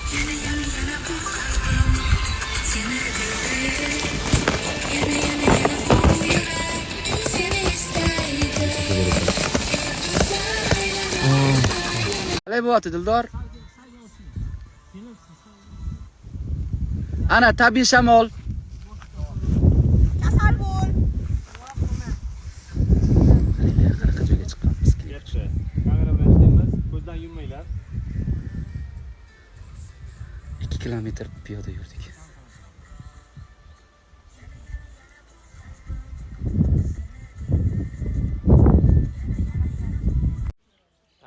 Qalay bo'lyapti Dildor? Ana tabiiy shamol. Kasal bo'l. Qanaqa joyga chiqqanmiz? Yaxshi. Kamera bilan ishlaymiz. Ko'zdan yurmanglar. 2 kilometr piyoda yurdik.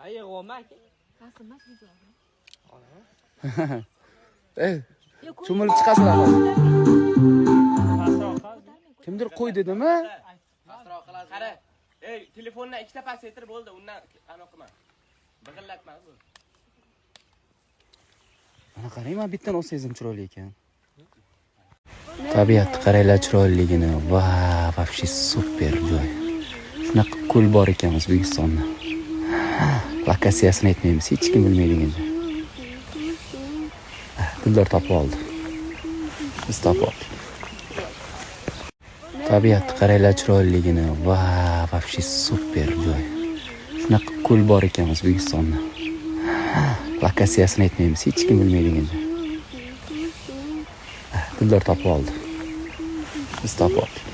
Ayi, g'omak. Rasmmas video. Cho'milib chiqasizlar. Pastroq. Kimdir qo'y dedimi? Pastroq qiladi. Qara. Ey, telefondan ikkita pasaytir bo'ldi. Undan anaqa big'illatma bu. Mana qarang, men bittan o'sayzim chiroyli ekan. Tabiat qaranglar chiroyliligini. Va, вообще super joy. Shunaqa ko'l bor ekan O'zbekistonda. Lokatsiyasini aytmaymiz, hech kim bilmaydigan joy. Dildor topib oldi. Biz topib oldik. Tabiat qaranglar chiroyliligini. Va, вообще super joy. Shunaqa ko'l bor ekan O'zbekistonda. Lokatsiyasini aytmaymiz, hech kim bilmaydigan joy. Dildor topib oldi. Biz topib oldik.